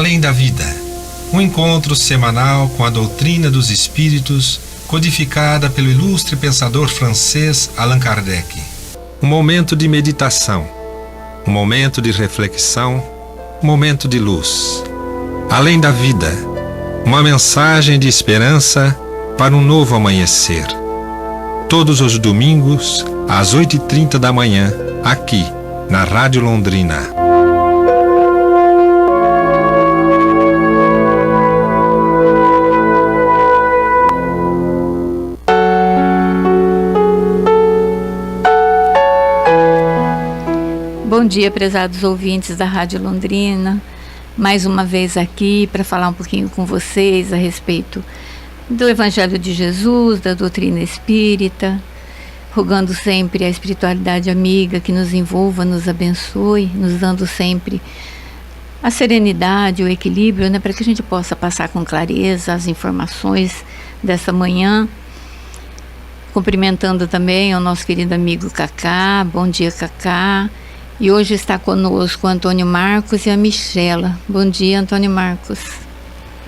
Além da Vida, um encontro semanal com a doutrina dos espíritos, codificada pelo ilustre pensador francês Allan Kardec. Um momento de meditação, um momento de reflexão, um momento de luz. Além da Vida, uma mensagem de esperança para um novo amanhecer. Todos os domingos, às 8h30 da manhã, aqui, na Rádio Londrina. Bom dia, prezados ouvintes da Rádio Londrina. Mais uma vez aqui para falar um pouquinho com vocês a respeito do Evangelho de Jesus, da doutrina espírita, rogando sempre a espiritualidade amiga que nos envolva, nos abençoe, nos dando sempre a serenidade, o equilíbrio, né, para que a gente possa passar com clareza as informações dessa manhã. Cumprimentando também o nosso querido amigo Cacá. Bom dia, Cacá. E hoje está conosco o Antônio Marcos e a Michela. Bom dia, Antônio Marcos.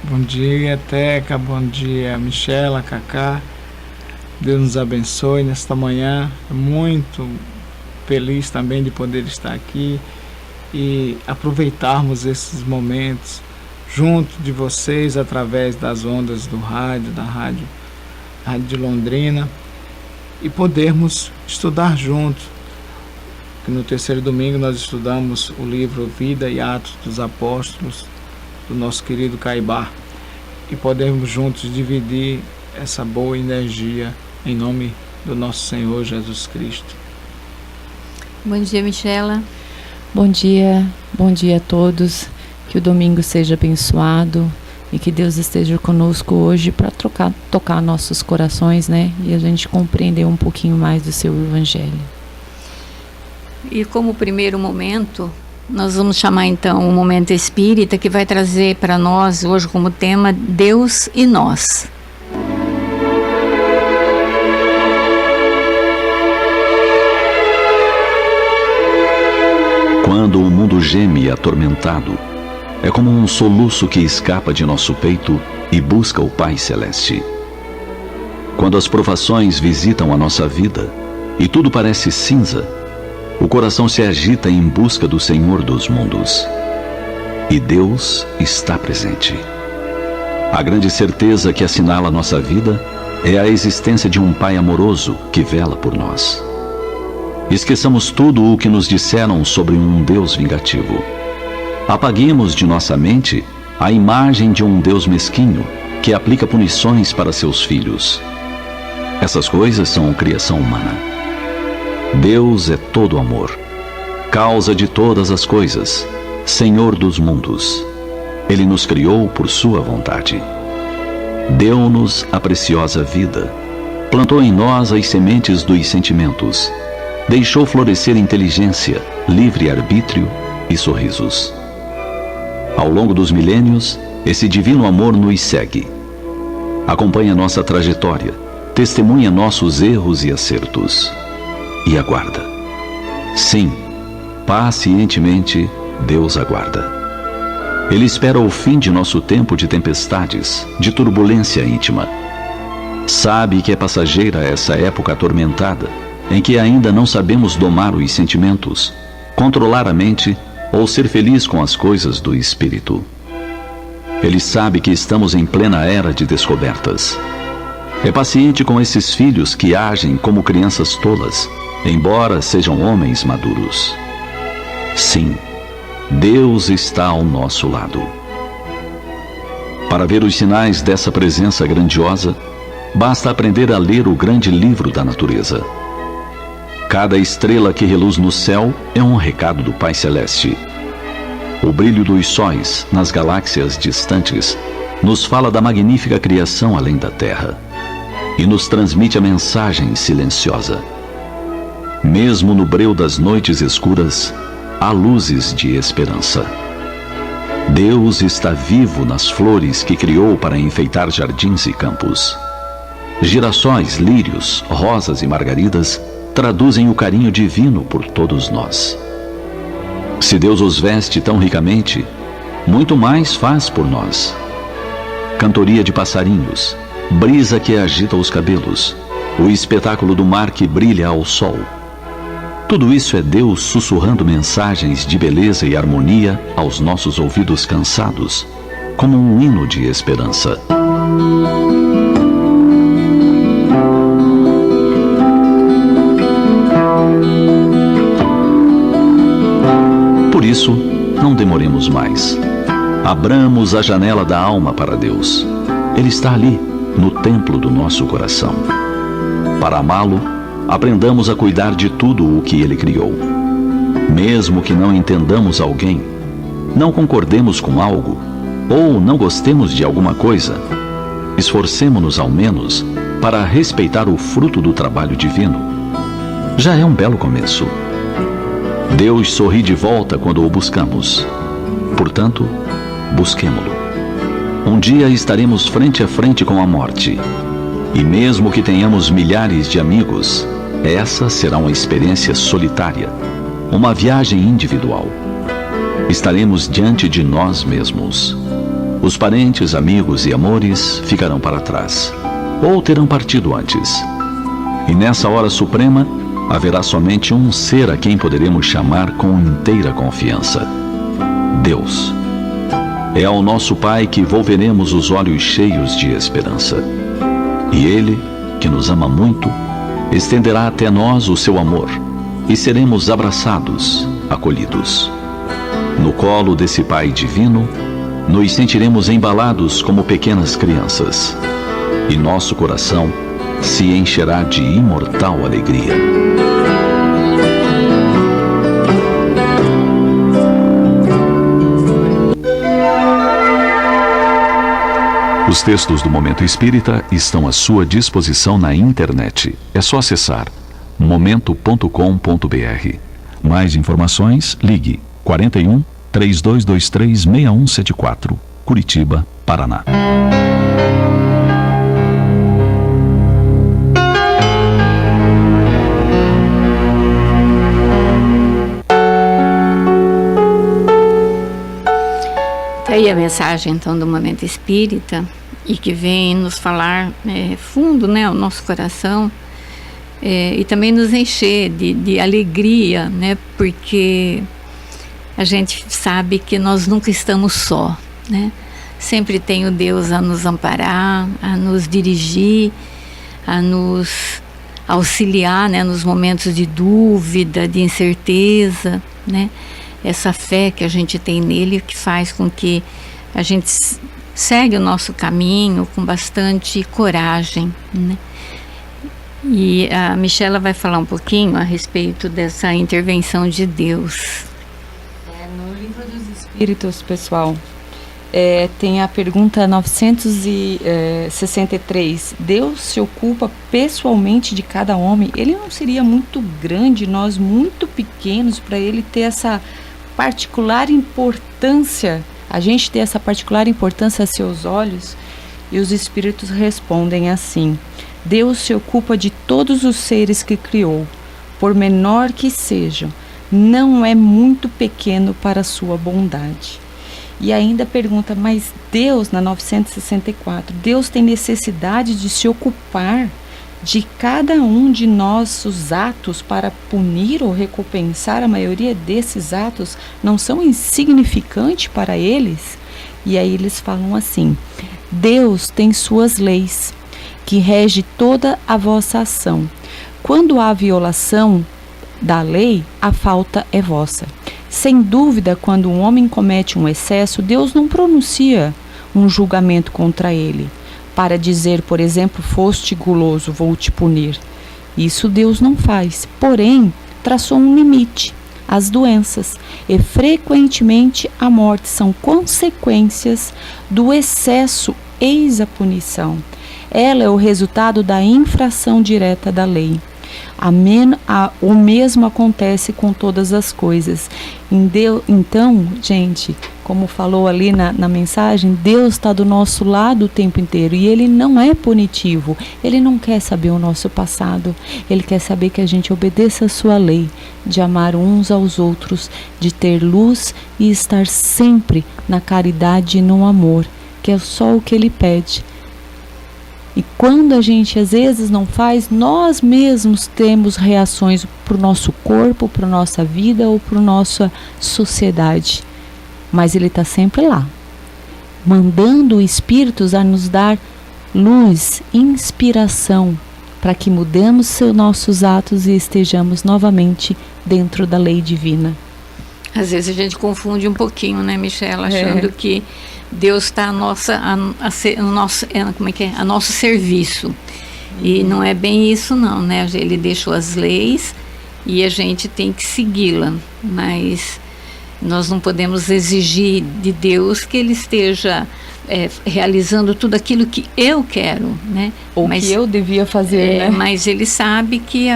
Bom dia, Teca. Bom dia, Michela, Cacá. Deus nos abençoe nesta manhã. Muito feliz também de poder estar aqui e aproveitarmos esses momentos junto de vocês através das ondas do rádio, da Rádio de Londrina, e podermos estudar juntos. No terceiro domingo nós estudamos o livro Vida e Atos dos Apóstolos, do nosso querido Caibá, e podemos juntos dividir essa boa energia em nome do nosso Senhor Jesus Cristo. Bom dia, Michela. Bom dia a todos, que o domingo seja abençoado e que Deus esteja conosco hoje para tocar nossos corações, né? E a gente compreender um pouquinho mais do seu Evangelho. E como primeiro momento, nós vamos chamar então o momento espírita, que vai trazer para nós hoje como tema Deus e Nós. Quando o mundo geme atormentado, é como um soluço que escapa de nosso peito e busca o Pai Celeste. Quando as provações visitam a nossa vida e tudo parece cinza, o coração se agita em busca do Senhor dos mundos. E Deus está presente. A grande certeza que assinala nossa vida é a existência de um Pai amoroso que vela por nós. Esqueçamos tudo o que nos disseram sobre um Deus vingativo. Apaguemos de nossa mente a imagem de um Deus mesquinho que aplica punições para seus filhos. Essas coisas são criação humana. Deus é todo amor, causa de todas as coisas, Senhor dos mundos. Ele nos criou por sua vontade. Deu-nos a preciosa vida, plantou em nós as sementes dos sentimentos, deixou florescer inteligência, livre-arbítrio e sorrisos. Ao longo dos milênios, esse divino amor nos segue. Acompanha nossa trajetória, testemunha nossos erros e acertos. E aguarda. Sim, pacientemente Deus aguarda. Ele espera o fim de nosso tempo de tempestades, de turbulência íntima. Sabe que é passageira essa época atormentada, em que ainda não sabemos domar os sentimentos, controlar a mente ou ser feliz com as coisas do espírito. Ele sabe que estamos em plena era de descobertas. É paciente com esses filhos que agem como crianças tolas, embora sejam homens maduros. Sim, Deus está ao nosso lado. Para ver os sinais dessa presença grandiosa, basta aprender a ler o grande livro da natureza. Cada estrela que reluz no céu é um recado do Pai Celeste. O brilho dos sóis nas galáxias distantes nos fala da magnífica criação além da Terra e nos transmite a mensagem silenciosa. Mesmo no breu das noites escuras, há luzes de esperança. Deus está vivo nas flores que criou para enfeitar jardins e campos. Girassóis, lírios, rosas e margaridas traduzem o carinho divino por todos nós. Se Deus os veste tão ricamente, muito mais faz por nós. Cantoria de passarinhos, brisa que agita os cabelos, o espetáculo do mar que brilha ao sol. Tudo isso é Deus sussurrando mensagens de beleza e harmonia aos nossos ouvidos cansados, como um hino de esperança. Por isso, não demoremos mais. Abramos a janela da alma para Deus. Ele está ali, no templo do nosso coração. Para amá-lo, aprendamos a cuidar de tudo o que Ele criou. Mesmo que não entendamos alguém, não concordemos com algo, ou não gostemos de alguma coisa, esforcemo-nos ao menos para respeitar o fruto do trabalho divino. Já é um belo começo. Deus sorri de volta quando o buscamos. Portanto, busquemo-lo. Um dia estaremos frente a frente com a morte. E mesmo que tenhamos milhares de amigos, essa será uma experiência solitária, uma viagem individual. Estaremos diante de nós mesmos. Os parentes, amigos e amores ficarão para trás, ou terão partido antes. E nessa hora suprema, haverá somente um ser a quem poderemos chamar com inteira confiança: Deus. É ao nosso Pai que volveremos os olhos cheios de esperança. E Ele, que nos ama muito, estenderá até nós o seu amor, e seremos abraçados, acolhidos. No colo desse Pai divino, nos sentiremos embalados como pequenas crianças, e nosso coração se encherá de imortal alegria. Os textos do Momento Espírita estão à sua disposição na internet. É só acessar momento.com.br. Mais informações, ligue 41 3223 6174, Curitiba, Paraná. Tá aí a mensagem então do Momento Espírita, e que vem nos falar fundo, né, o nosso coração, e também nos encher de alegria, né, porque a gente sabe que nós nunca estamos só, né? Sempre tem o Deus a nos amparar, a nos dirigir, a nos auxiliar, né, nos momentos de dúvida, de incerteza, né? Essa fé que a gente tem nele, que faz com que a gente segue o nosso caminho com bastante coragem, né? E a Michela vai falar um pouquinho a respeito dessa intervenção de Deus. No Livro dos Espíritos, pessoal, tem a pergunta 963. Deus se ocupa pessoalmente de cada homem? Ele não seria muito grande, nós muito pequenos, para ele ter essa particular importância, a gente ter essa particular importância a seus olhos? E os Espíritos respondem assim: Deus se ocupa de todos os seres que criou, por menor que sejam, não é muito pequeno para a sua bondade. E ainda pergunta, mas Deus, na 964, Deus tem necessidade de se ocupar de cada um de nossos atos para punir ou recompensar? A maioria desses atos não são insignificantes para eles? E aí eles falam assim: Deus tem suas leis, que rege toda a vossa ação. Quando há violação da lei, a falta é vossa. Sem dúvida, quando um homem comete um excesso, Deus não pronuncia um julgamento contra ele, para dizer, por exemplo, foste guloso, vou te punir. Isso Deus não faz. Porém, traçou um limite. As doenças e frequentemente a morte são consequências do excesso, eis a punição. Ela é o resultado da infração direta da lei. O mesmo acontece com todas as coisas. Então, gente, como falou ali na mensagem, Deus está do nosso lado o tempo inteiro e Ele não é punitivo. Ele não quer saber o nosso passado. Ele quer saber que a gente obedeça a sua lei, de amar uns aos outros, de ter luz e estar sempre na caridade e no amor, que é só o que Ele pede. E quando a gente às vezes não faz, nós mesmos temos reações para o nosso corpo, para a nossa vida ou para a nossa sociedade. Mas Ele está sempre lá, mandando espíritos a nos dar luz, inspiração, para que mudemos nossos atos e estejamos novamente dentro da lei divina. Às vezes a gente confunde um pouquinho, né, Michela, achando que Deus está a nosso serviço. E não é bem isso não, né? Ele deixou as leis e a gente tem que segui-la, mas nós não podemos exigir de Deus que Ele esteja realizando tudo aquilo que eu quero, né? Ou que eu devia fazer, né? Mas Ele sabe que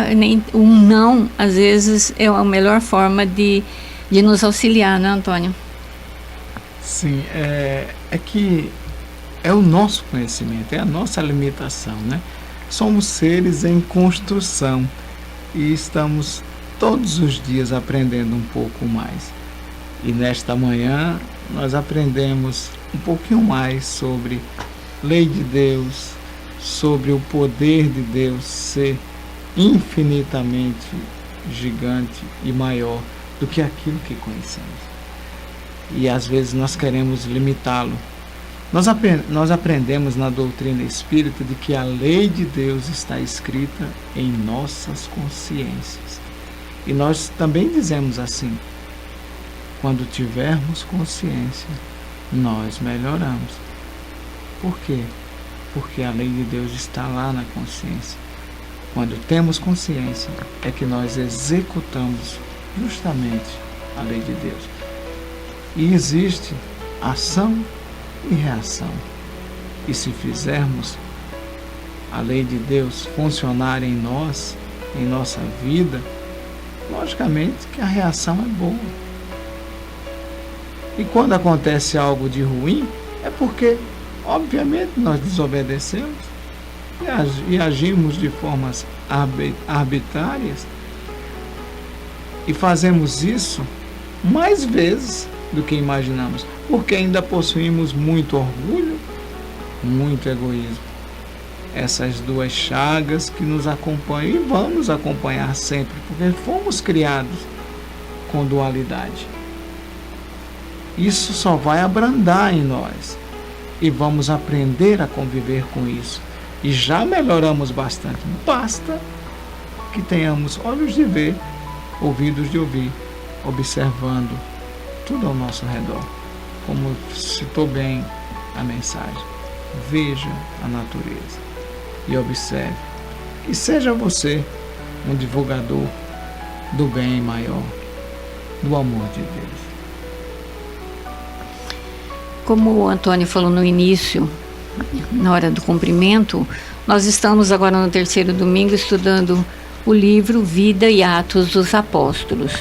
um não, às vezes, é a melhor forma de nos auxiliar, né, Antônio? Sim, é que é o nosso conhecimento, é a nossa limitação, né? Somos seres em construção e estamos todos os dias aprendendo um pouco mais. E nesta manhã nós aprendemos um pouquinho mais sobre lei de Deus, sobre o poder de Deus ser infinitamente gigante e maior do que aquilo que conhecemos. E às vezes nós queremos limitá-lo. Nós aprendemos na doutrina espírita de que a lei de Deus está escrita em nossas consciências. E nós também dizemos assim: quando tivermos consciência, nós melhoramos. Por quê? Porque a lei de Deus está lá na consciência. Quando temos consciência, é que nós executamos justamente a lei de Deus. E existe ação e reação. E se fizermos a lei de Deus funcionar em nós, em nossa vida, logicamente que a reação é boa. E quando acontece algo de ruim, é porque, obviamente, nós desobedecemos e agimos de formas arbitrárias. E fazemos isso mais vezes do que imaginamos, porque ainda possuímos muito orgulho, muito egoísmo. Essas duas chagas que nos acompanham e vão nos acompanhar sempre, porque fomos criados com dualidade. Isso só vai abrandar em nós e vamos aprender a conviver com isso. E já melhoramos bastante. Basta que tenhamos olhos de ver, ouvidos de ouvir, observando tudo ao nosso redor. Como citou bem a mensagem, veja a natureza e observe. E seja você um divulgador do bem maior, do amor de Deus. Como o Antônio falou no início, na hora do cumprimento, nós estamos agora no terceiro domingo estudando o livro Vida e Atos dos Apóstolos.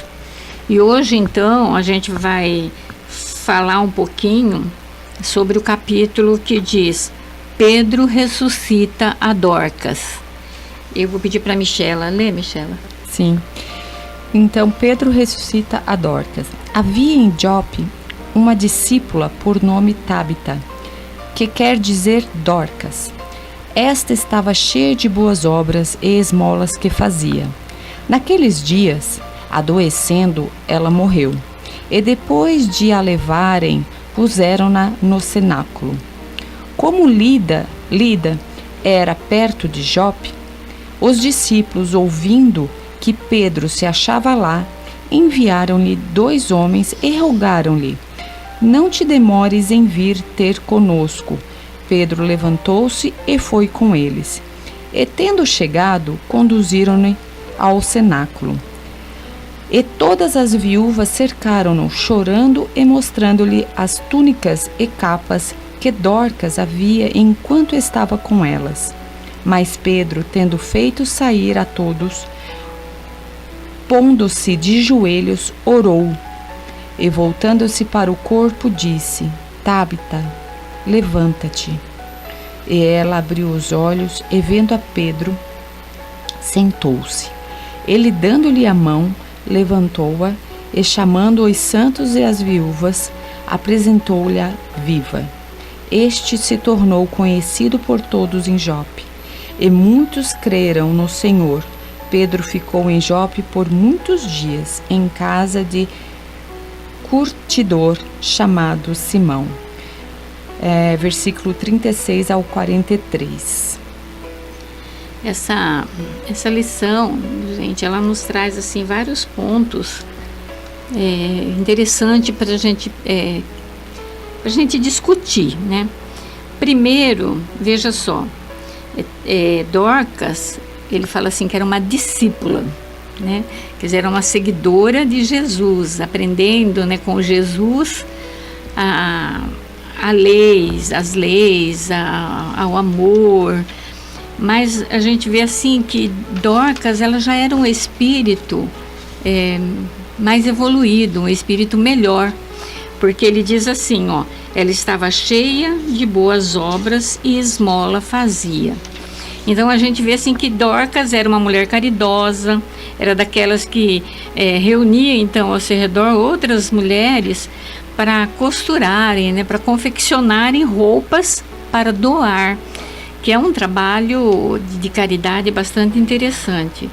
E hoje, então, a gente vai falar um pouquinho sobre o capítulo que diz: Pedro ressuscita a Dorcas. Eu vou pedir para a Michela. Lê, Michela. Sim. Então, Pedro ressuscita a Dorcas. Havia em Jope uma discípula por nome Tábita, que quer dizer Dorcas. Esta estava cheia de boas obras e esmolas que fazia. Naqueles dias, adoecendo, ela morreu. E depois de a levarem, puseram-na no cenáculo. Como Lida era perto de Jope, os discípulos, ouvindo que Pedro se achava lá, enviaram-lhe 2 homens e rogaram-lhe: não te demores em vir ter conosco. Pedro levantou-se e foi com eles. E tendo chegado, conduziram-no ao cenáculo. E todas as viúvas cercaram-no, chorando e mostrando-lhe as túnicas e capas que Dorcas havia enquanto estava com elas. Mas Pedro, tendo feito sair a todos, pondo-se de joelhos, orou. E voltando-se para o corpo, disse: Tabita, levanta-te. E ela abriu os olhos e, vendo a Pedro, sentou-se. Ele, dando-lhe a mão, levantou-a e, chamando os santos e as viúvas, apresentou-lhe viva. Este se tornou conhecido por todos em Jope, e muitos creram no Senhor. Pedro ficou em Jope por muitos dias, em casa de curtidor chamado Simão. Versículo 36 ao 43. Essa lição, gente, ela nos traz assim vários pontos interessantes para a gente discutir, né? Primeiro, veja só, Dorcas, ele fala assim que era uma discípula, né? Quer dizer, era uma seguidora de Jesus, aprendendo, né, com Jesus as leis, ao amor. Mas a gente vê assim que Dorcas, ela já era um espírito mais evoluído, um espírito melhor, porque ele diz assim, ó, ela estava cheia de boas obras e esmola fazia. Então a gente vê assim que Dorcas era uma mulher caridosa, era daquelas que reunia então ao seu redor outras mulheres para costurarem, né, para confeccionarem roupas para doar, que é um trabalho de caridade bastante interessante.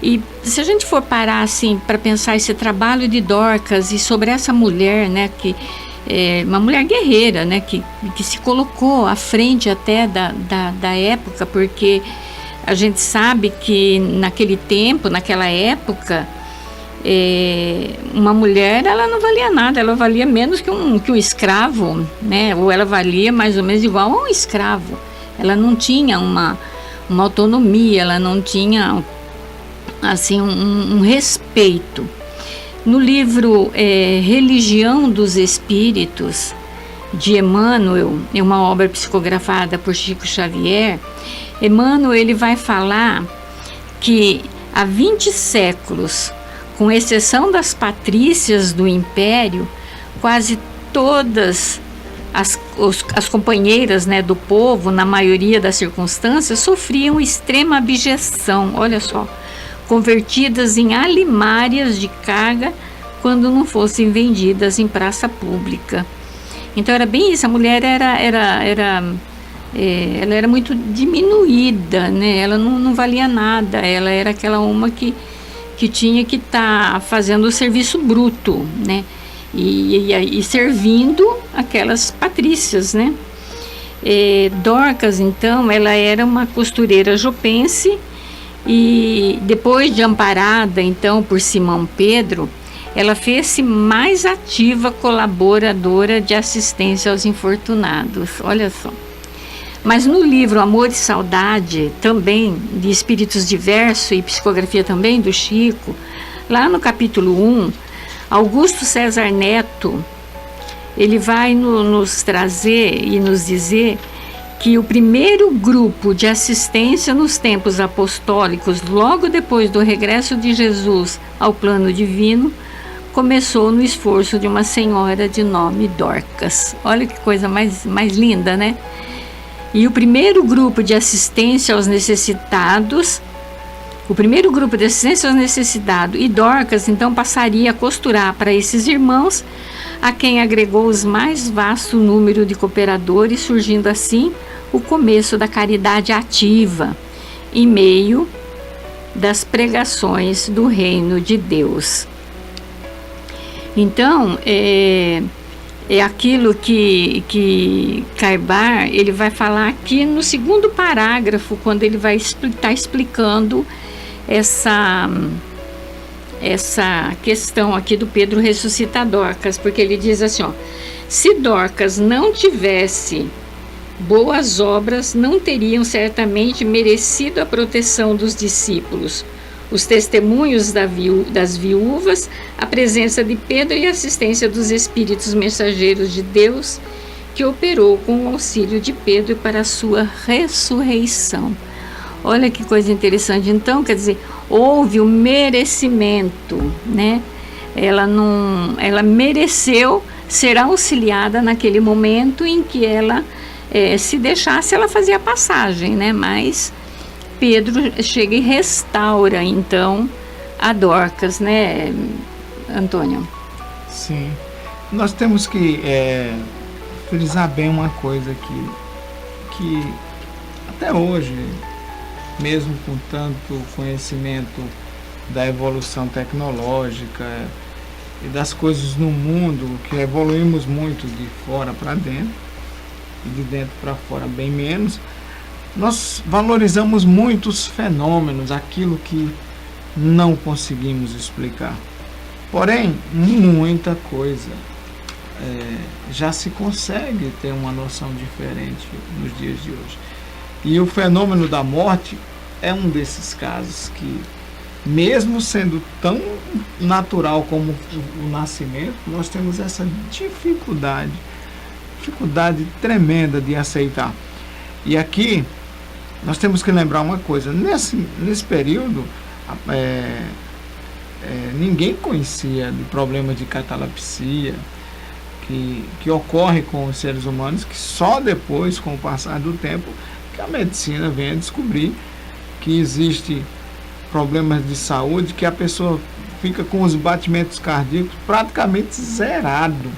E se a gente for parar assim para pensar esse trabalho de Dorcas e sobre essa mulher, né, que é uma mulher guerreira, né, que se colocou à frente até da época, porque a gente sabe que naquele tempo, naquela época, uma mulher, ela não valia nada, ela valia menos que um escravo, né, ou ela valia mais ou menos igual a um escravo. Ela não tinha uma autonomia, ela não tinha assim um respeito. No livro Religião dos Espíritos, de Emmanuel, é uma obra psicografada por Chico Xavier, Emmanuel ele vai falar que há 20 séculos, com exceção das patrícias do Império, quase todas as companheiras, né, do povo, na maioria das circunstâncias, sofriam extrema abjeção, olha só, convertidas em alimárias de carga quando não fossem vendidas em praça pública. Então era bem isso, a mulher ela era muito diminuída, né? Ela não valia nada, ela era aquela uma que tinha que estar fazendo o serviço bruto, né? E servindo aquelas patrícias, né? Dorcas, então, ela era uma costureira jopense e depois de amparada, então, por Simão Pedro, ela fez-se mais ativa colaboradora de assistência aos infortunados, olha só. Mas no livro Amor e Saudade, também, de Espíritos Diversos e psicografia também do Chico, lá no capítulo 1, Augusto César Neto, ele vai nos trazer e nos dizer que o primeiro grupo de assistência nos tempos apostólicos, logo depois do regresso de Jesus ao plano divino, começou no esforço de uma senhora de nome Dorcas. Olha que coisa mais linda, né? E o primeiro grupo de assistência aos necessitados, e Dorcas então passaria a costurar para esses irmãos, a quem agregou os mais vasto número de cooperadores, surgindo assim o começo da caridade ativa, em meio das pregações do reino de Deus. Então, é aquilo que Carbar, ele vai falar aqui no segundo parágrafo, quando ele vai estar explicando essa questão aqui do Pedro ressuscita Dorcas, porque ele diz assim, ó, se Dorcas não tivesse boas obras, não teriam certamente merecido a proteção dos discípulos, os testemunhos das viúvas, a presença de Pedro e a assistência dos espíritos mensageiros de Deus, que operou com o auxílio de Pedro para a sua ressurreição. Olha que coisa interessante. Então, quer dizer, houve o merecimento, né? Ela mereceu ser auxiliada naquele momento em que ela se deixasse, ela fazia a passagem, né? Mas Pedro chega e restaura, então, a Dorcas, né, Antônio? Sim. Nós temos que frisar bem uma coisa aqui, que até hoje, mesmo com tanto conhecimento da evolução tecnológica e das coisas no mundo, que evoluímos muito de fora para dentro e de dentro para fora bem menos, nós valorizamos muito os fenômenos, aquilo que não conseguimos explicar. Porém, muita coisa já se consegue ter uma noção diferente nos dias de hoje. E o fenômeno da morte é um desses casos que, mesmo sendo tão natural como o nascimento, nós temos essa dificuldade tremenda de aceitar. E aqui nós temos que lembrar uma coisa: nesse período ninguém conhecia de problema de catalepsia que ocorre com os seres humanos, que só depois, com o passar do tempo, que a medicina vem a descobrir que existe problemas de saúde, que a pessoa fica com os batimentos cardíacos praticamente zerado,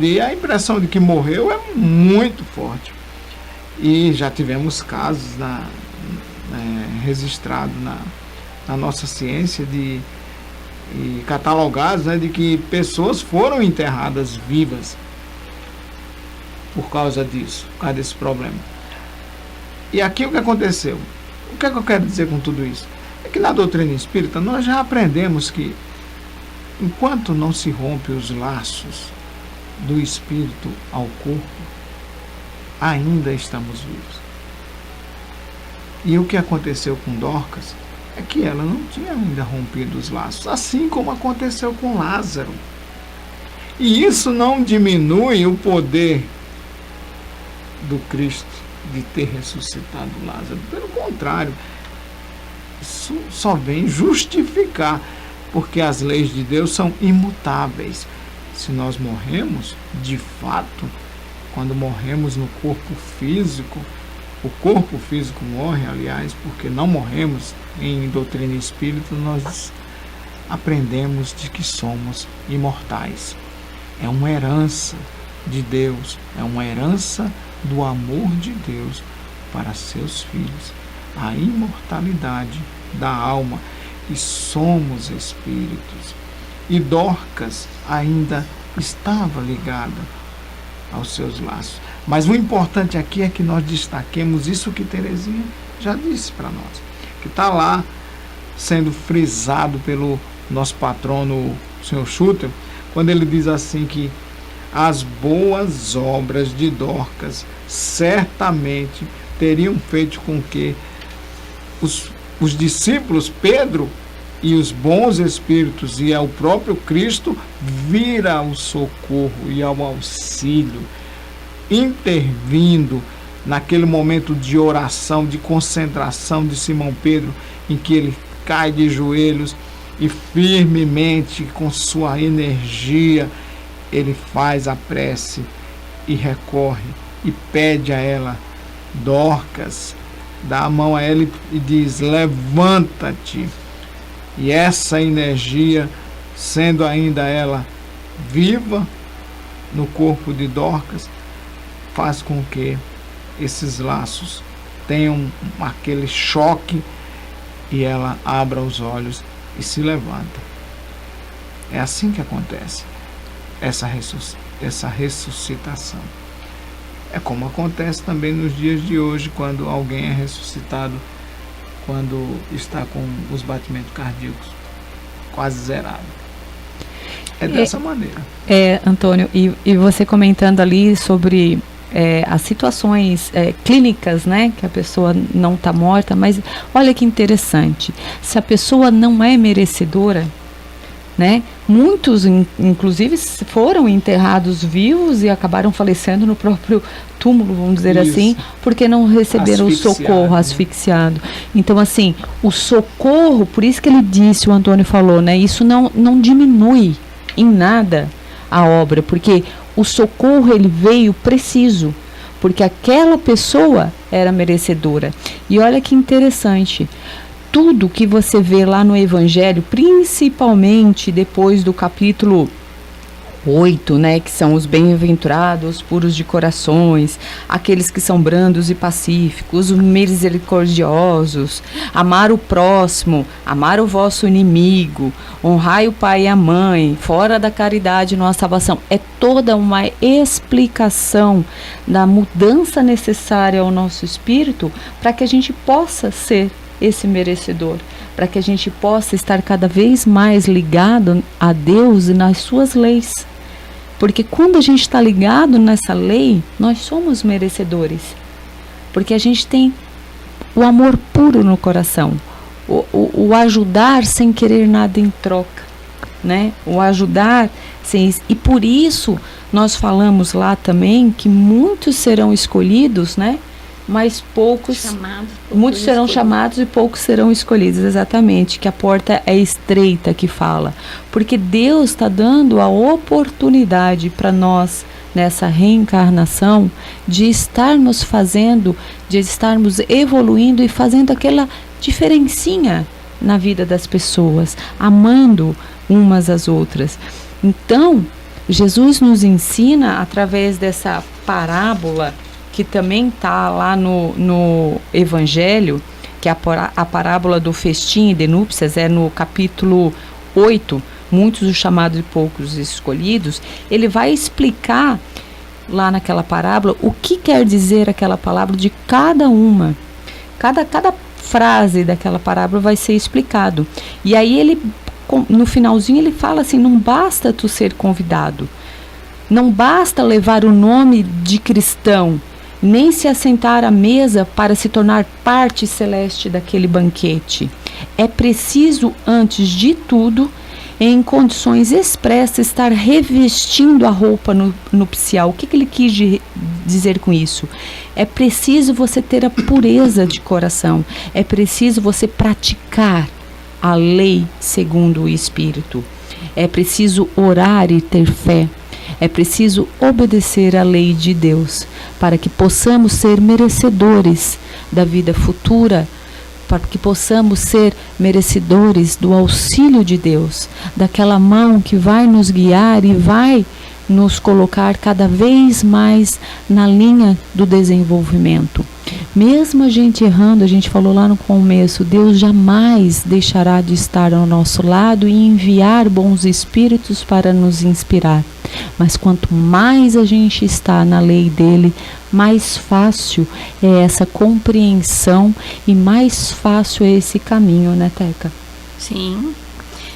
e a impressão de que morreu é muito forte. E já tivemos casos registrados na nossa ciência e catalogados, né, de que pessoas foram enterradas vivas por causa disso, por causa desse problema. E aqui o que aconteceu? O que é que eu quero dizer com tudo isso? É que na doutrina espírita nós já aprendemos que enquanto não se rompe os laços do espírito ao corpo, ainda estamos vivos. E o que aconteceu com Dorcas é que ela não tinha ainda rompido os laços, assim como aconteceu com Lázaro. E isso não diminui o poder do Cristo de ter ressuscitado Lázaro. Pelo contrário, isso só vem justificar, porque as leis de Deus são imutáveis. Se nós morremos, de fato, quando morremos no corpo físico, o corpo físico morre, aliás, porque não morremos. Em doutrina espírita nós aprendemos de que somos imortais. É uma herança de Deus, é uma herança do amor de Deus para seus filhos, a imortalidade da alma, e somos espíritos. E Dorcas ainda estava ligada aos seus laços. Mas o importante aqui é que nós destaquemos isso que Teresinha já disse para nós, que está lá sendo frisado pelo nosso patrono, o Sr. Schutter, quando ele diz assim que as boas obras de Dorcas certamente teriam feito com que os discípulos Pedro e os bons espíritos e o próprio Cristo vira ao socorro e ao auxílio, intervindo naquele momento de oração, de concentração de Simão Pedro, em que ele cai de joelhos e firmemente, com sua energia, ele faz a prece e recorre e pede a ela: Dorcas, dá a mão a ela e diz: levanta-te. E essa energia, sendo ainda ela viva no corpo de Dorcas, faz com que esses laços tenham aquele choque e ela abra os olhos e se levanta. É assim que acontece essa ressuscitação. É como acontece também nos dias de hoje, quando alguém é ressuscitado quando está com os batimentos cardíacos quase zerados. É dessa maneira. Antônio, e você comentando ali sobre as situações clínicas, né, que a pessoa não está morta, mas olha que interessante, se a pessoa não é merecedora, né? Muitos, inclusive, foram enterrados vivos e acabaram falecendo no próprio túmulo, vamos dizer assim, porque não receberam o socorro, asfixiado. Então, assim, o socorro, por isso que ele disse, o Antônio falou, né? Isso não diminui em nada a obra, porque o socorro, ele veio preciso, porque aquela pessoa era merecedora. E olha que interessante, tudo que você vê lá no Evangelho, principalmente depois do capítulo 8, né, que são os bem-aventurados, os puros de corações, aqueles que são brandos e pacíficos, os misericordiosos, amar o próximo, amar o vosso inimigo, honrai o pai e a mãe, fora da caridade não há salvação. É toda uma explicação da mudança necessária ao nosso espírito para que a gente possa ser esse merecedor, para que a gente possa estar cada vez mais ligado a Deus e nas suas leis. Porque quando a gente está ligado nessa lei, nós somos merecedores. Porque a gente tem o amor puro no coração, o ajudar sem querer nada em troca, né? O ajudar sem... E por isso nós falamos lá também que muitos serão escolhidos, né? Mas muitos serão chamados e poucos serão escolhidos, exatamente, que a porta é estreita, que fala, porque Deus está dando a oportunidade para nós, nessa reencarnação, de estarmos fazendo, de estarmos evoluindo e fazendo aquela diferencinha na vida das pessoas, amando umas às outras. Então, Jesus nos ensina, através dessa parábola, que também está lá no Evangelho, que é a parábola do festim de núpcias, é no capítulo 8, muitos os chamados e poucos escolhidos. Ele vai explicar lá naquela parábola o que quer dizer aquela palavra de cada uma. Cada frase daquela parábola vai ser explicado. E aí ele, no finalzinho, ele fala assim, não basta tu ser convidado, não basta levar o nome de cristão, nem se assentar à mesa para se tornar parte celeste daquele banquete. É preciso, antes de tudo, em condições expressas, estar revestindo a roupa nupcial. O que ele quis dizer com isso? É preciso você ter a pureza de coração. É preciso você praticar a lei segundo o Espírito. É preciso orar e ter fé. É preciso obedecer à lei de Deus para que possamos ser merecedores da vida futura, para que possamos ser merecedores do auxílio de Deus, daquela mão que vai nos guiar e vai nos colocar cada vez mais na linha do desenvolvimento. Mesmo a gente errando, a gente falou lá no começo, Deus jamais deixará de estar ao nosso lado e enviar bons espíritos para nos inspirar. Mas quanto mais a gente está na lei dele, mais fácil é essa compreensão e mais fácil é esse caminho, né, Teca? Sim.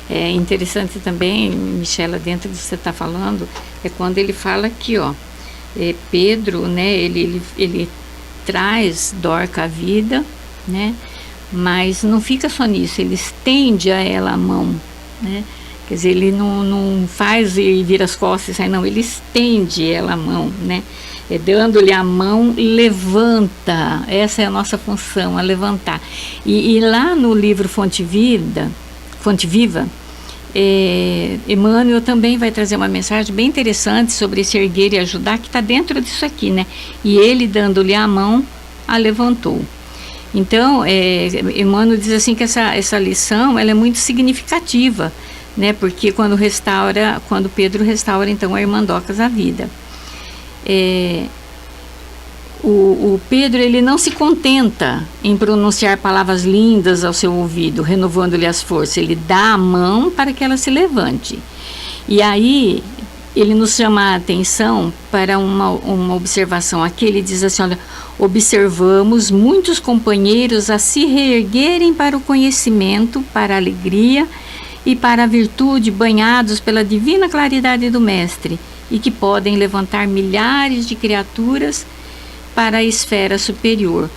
É interessante também, Michela, dentro do que você está falando, é quando ele fala aqui, ó, Pedro, né, ele traz Dorca à vida, né, mas não fica só nisso, ele estende a ela a mão, né, quer dizer, ele não faz e vira as costas e sai, não, ele estende ela a mão, né, dando-lhe a mão, levanta, essa é a nossa função, a levantar. E lá no livro Fonte Viva, Emmanuel também vai trazer uma mensagem bem interessante sobre esse erguer e ajudar, que está dentro disso aqui, né? E ele, dando-lhe a mão, a levantou. Então, Emmanuel diz assim que essa lição ela é muito significativa, né? Porque quando Pedro restaura então a irmã Docas à vida, o Pedro, ele não se contenta em pronunciar palavras lindas ao seu ouvido, renovando-lhe as forças. Ele dá a mão para que ela se levante. E aí, ele nos chama a atenção para uma observação. Aqui ele diz assim, olha, observamos muitos companheiros a se reerguerem para o conhecimento, para a alegria e para a virtude, banhados pela divina claridade do Mestre, e que podem levantar milhares de criaturas para a esfera superior.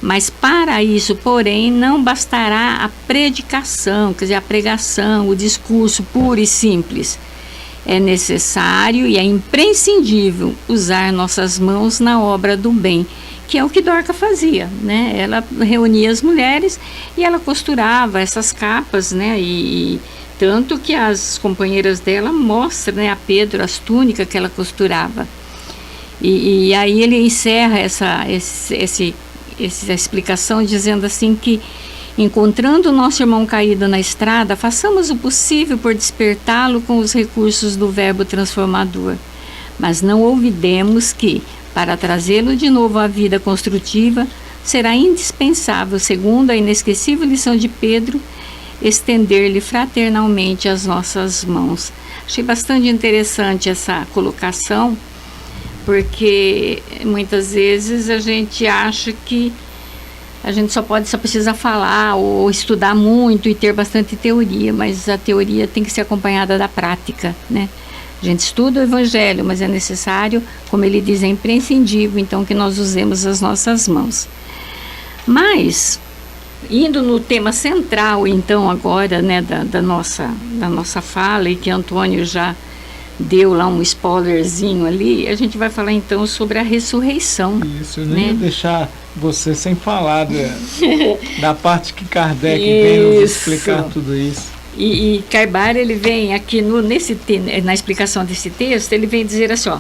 Mas para isso, porém, não bastará a predicação, quer dizer, a pregação, o discurso puro e simples. É necessário e é imprescindível usar nossas mãos na obra do bem, que é o que Dorca fazia, né? Ela reunia as mulheres e ela costurava essas capas, né? E tanto que as companheiras dela mostram, né, a Pedro as túnicas que ela costurava. E aí ele encerra essa explicação dizendo assim que, encontrando o nosso irmão caído na estrada, façamos o possível por despertá-lo com os recursos do verbo transformador. Mas não olvidemos que, para trazê-lo de novo à vida construtiva, será indispensável, segundo a inesquecível lição de Pedro, estender-lhe fraternalmente as nossas mãos. Achei bastante interessante essa colocação, porque muitas vezes a gente acha que a gente só precisa falar ou estudar muito e ter bastante teoria, mas a teoria tem que ser acompanhada da prática, né? A gente estuda o Evangelho, mas é necessário, como ele diz, é imprescindível, então, que nós usemos as nossas mãos. Mas, indo no tema central, então, agora, né, da nossa fala, e que Antônio já deu lá um spoilerzinho ali, a gente vai falar então sobre a ressurreição. Isso, eu nem ia deixar você sem falar da parte que Kardec vem nos explicar tudo isso. E Carbar, ele vem aqui na explicação desse texto, ele vem dizer assim, ó,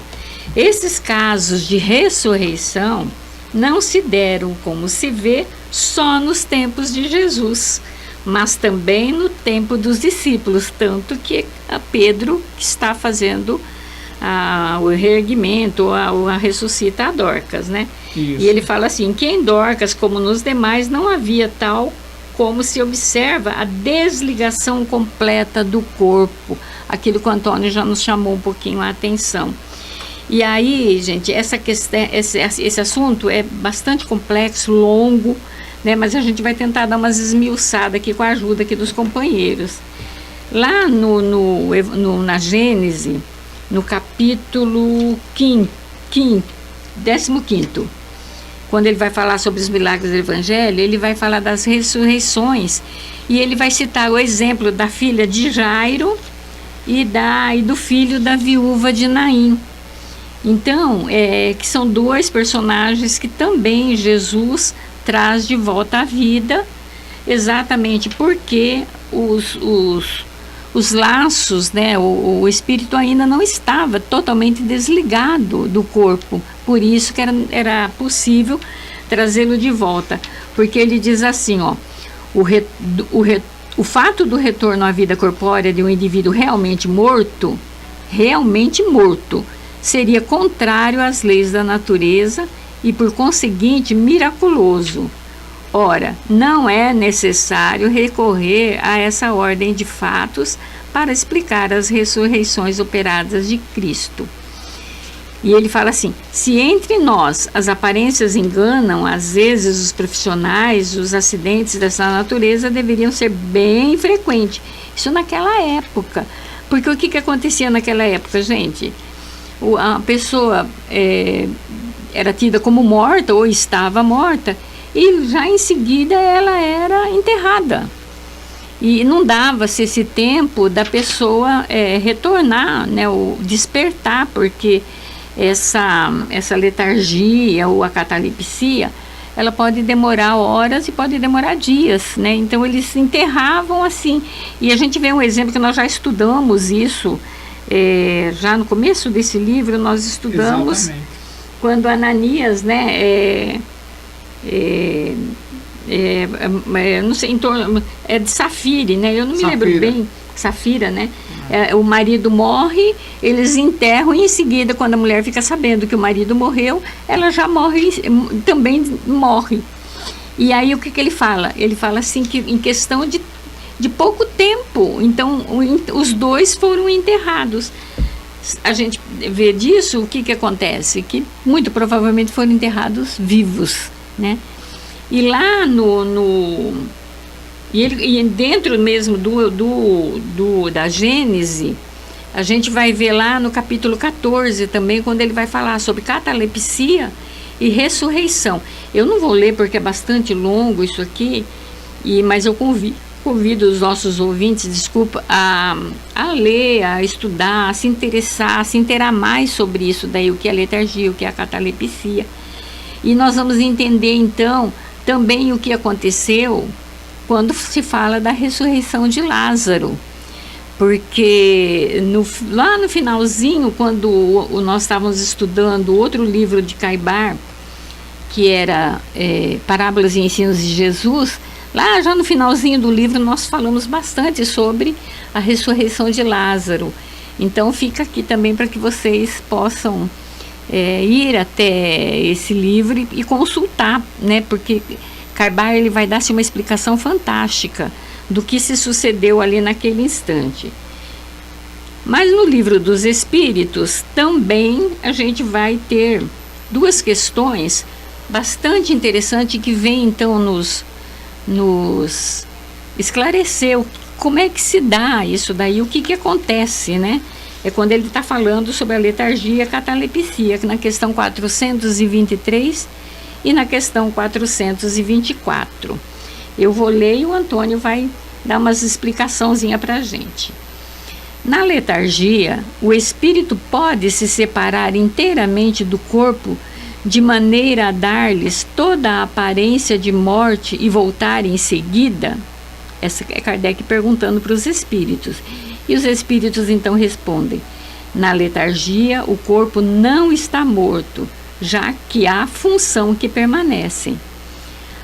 esses casos de ressurreição não se deram, como se vê, só nos tempos de Jesus, mas também no tempo dos discípulos, tanto que a Pedro está fazendo o reerguimento, a ressuscita a Dorcas, né? Isso. E ele fala assim, que em Dorcas, como nos demais, não havia tal como se observa a desligação completa do corpo, aquilo que o Antônio já nos chamou um pouquinho a atenção. E aí, gente, essa questão, esse assunto é bastante complexo, longo, né, mas a gente vai tentar dar umas esmiuçadas aqui com a ajuda aqui dos companheiros. Lá na Gênese, no capítulo 15, quando ele vai falar sobre os milagres do Evangelho, ele vai falar das ressurreições e ele vai citar o exemplo da filha de Jairo e do filho da viúva de Naim. Então, que são dois personagens que também Jesus traz de volta à vida, exatamente porque os laços, né, o espírito ainda não estava totalmente desligado do corpo, por isso que era possível trazê-lo de volta, porque ele diz assim, ó, o fato do retorno à vida corpórea de um indivíduo realmente morto, seria contrário às leis da natureza e, por conseguinte, miraculoso. Ora, não é necessário recorrer a essa ordem de fatos para explicar as ressurreições operadas de Cristo. E ele fala assim, se entre nós as aparências enganam, às vezes os profissionais, os acidentes dessa natureza deveriam ser bem frequentes. Isso naquela época. Porque o que acontecia naquela época, gente? A pessoa era tida como morta ou estava morta e já em seguida ela era enterrada. E não dava-se esse tempo da pessoa retornar, né, ou despertar, porque essa letargia ou a catalepsia, ela pode demorar horas e pode demorar dias, né? Então eles se enterravam assim. E a gente vê um exemplo que nós já estudamos isso, já no começo desse livro nós estudamos. Exatamente. Quando Ananias, né, não sei, em torno, de Safira, né? Eu não me lembro bem, Safira, né? O marido morre, eles enterram e em seguida, quando a mulher fica sabendo que o marido morreu, ela já também morre. E aí o que ele fala? Ele fala assim que em questão de pouco tempo, então os dois foram enterrados. A gente vê disso, o que acontece? Que muito provavelmente foram enterrados vivos, né? E lá e dentro mesmo da Gênese, a gente vai ver lá no capítulo 14 também, quando ele vai falar sobre catalepsia, e ressurreição. Eu não vou ler porque é bastante longo isso aqui, mas eu convido os nossos ouvintes, a ler, a estudar, a se interessar, a se inteirar mais sobre isso daí, o que é letargia, o que é a catalepsia. E nós vamos entender então também o que aconteceu quando se fala da ressurreição de Lázaro. Porque lá no finalzinho, quando nós estávamos estudando outro livro de Caibar, que era Parábolas e Ensinos de Jesus, lá já no finalzinho do livro nós falamos bastante sobre a ressurreição de Lázaro. Então fica aqui também para que vocês possam ir até esse livro e consultar, né? Porque Caibar ele vai dar-se uma explicação fantástica do que se sucedeu ali naquele instante. Mas no livro dos Espíritos também a gente vai ter duas questões bastante interessantes que vêm então nos esclarecer como é que se dá isso daí, o que acontece, né? É quando ele está falando sobre a letargia e a catalepsia, na questão 423 e na questão 424. Eu vou ler e o Antônio vai dar umas explicaçãozinhas para a gente. Na letargia, o espírito pode se separar inteiramente do corpo de maneira a dar-lhes toda a aparência de morte e voltar em seguida? Essa é Kardec perguntando para os espíritos. E os espíritos então respondem: na letargia, o corpo não está morto, já que há função que permanece.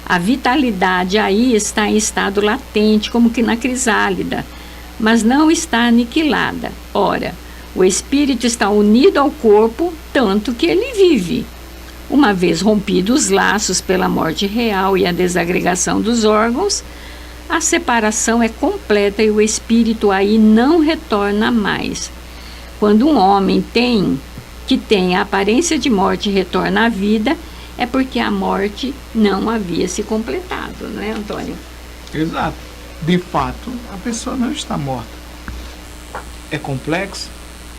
A vitalidade aí está em estado latente, como que na crisálida, mas não está aniquilada. Ora, o espírito está unido ao corpo, tanto que ele vive. Uma vez rompidos os laços pela morte real e a desagregação dos órgãos, a separação é completa e o espírito aí não retorna mais. Quando um homem que tem a aparência de morte retorna à vida, é porque a morte não havia se completado, não é, Antônio? Exato. De fato, a pessoa não está morta. É complexo.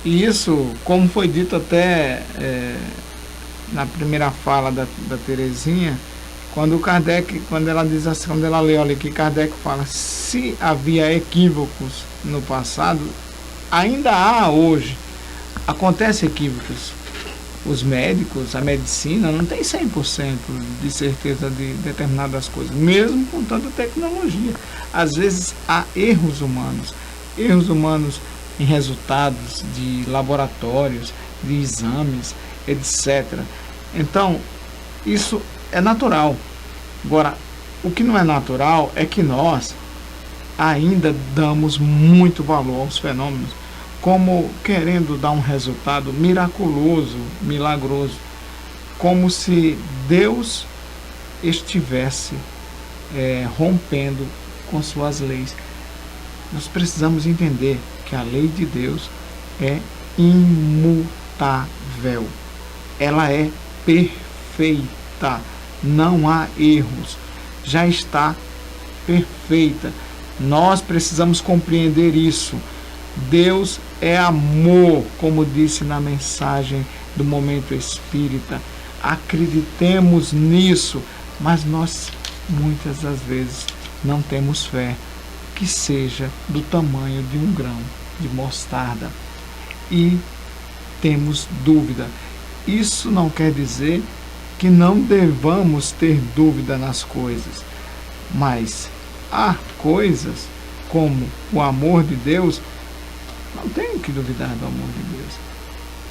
E isso, como foi dito até na primeira fala da Terezinha, quando Kardec, quando ela diz assim, quando ela lê, olha que Kardec fala, se havia equívocos no passado, ainda há hoje. Acontecem equívocos. Os médicos, a medicina não tem 100% de certeza de determinadas coisas, mesmo com tanta tecnologia. Às vezes há erros humanos em resultados de laboratórios, de exames, etc. Então, isso é natural. Agora, o que não é natural é que nós ainda damos muito valor aos fenômenos, como querendo dar um resultado miraculoso, milagroso, como se Deus estivesse rompendo com suas leis. Nós precisamos entender que a lei de Deus é imutável, ela é perfeita, não há erros, já está perfeita. Nós precisamos compreender isso. Deus é amor, como disse na mensagem do Momento Espírita. Acreditemos nisso, mas nós muitas das vezes não temos fé que seja do tamanho de um grão de mostarda e temos dúvida. Isso não quer dizer que não devamos ter dúvida nas coisas, mas há coisas como o amor de Deus. Não tenho que duvidar do amor de Deus.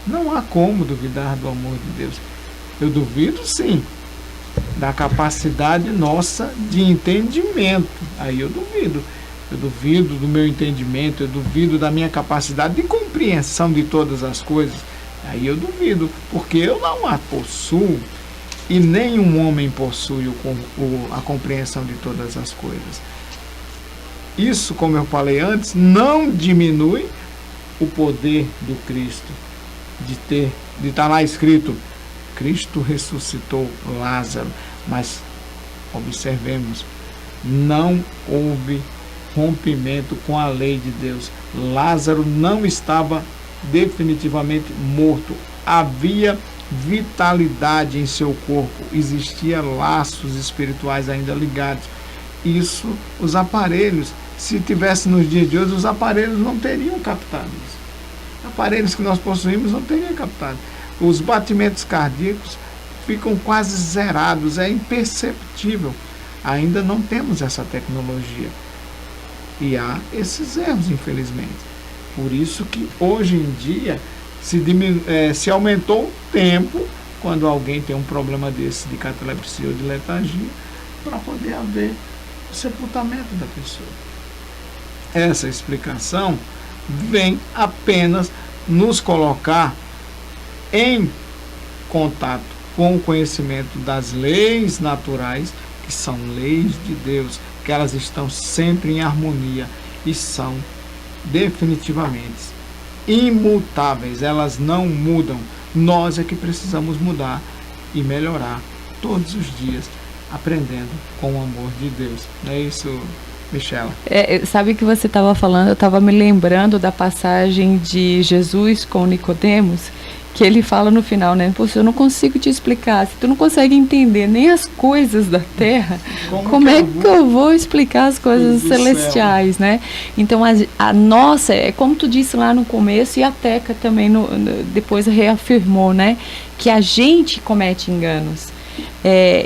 Não há como duvidar do amor de Deus. Eu duvido, sim, da capacidade nossa de entendimento. Aí eu duvido. Eu duvido do meu entendimento, eu duvido da minha capacidade de compreensão de todas as coisas. Aí eu duvido, porque eu não a possuo e nenhum homem possui a compreensão de todas as coisas. Isso, como eu falei antes, não diminui o poder do Cristo, de estar lá escrito, Cristo ressuscitou Lázaro, mas observemos, não houve rompimento com a lei de Deus. Lázaro não estava definitivamente morto, havia vitalidade em seu corpo, existia laços espirituais ainda ligados. Isso, os aparelhos, se tivesse nos dias de hoje, os aparelhos não teriam captado isso. Aparelhos que nós possuímos não teriam captado. Os batimentos cardíacos ficam quase zerados, é imperceptível. Ainda não temos essa tecnologia. E há esses erros, infelizmente. Por isso que hoje em dia se aumentou o tempo quando alguém tem um problema desse de catalepsia ou de letargia, para poder haver o sepultamento da pessoa. Essa explicação vem apenas nos colocar em contato com o conhecimento das leis naturais, que são leis de Deus, que elas estão sempre em harmonia e são definitivamente imutáveis, elas não mudam. Nós é que precisamos mudar e melhorar todos os dias, aprendendo com o amor de Deus. Não é isso, Michela? Sabe que você estava falando, eu estava me lembrando da passagem de Jesus com Nicodemos, que ele fala no final, né? Poxa, eu não consigo te explicar. Se tu não consegue entender nem as coisas da terra, como é que eu vou explicar as coisas celestiais, né? Então, a nossa, é como tu disse lá no começo, e a Teca também depois reafirmou, né? Que a gente comete enganos.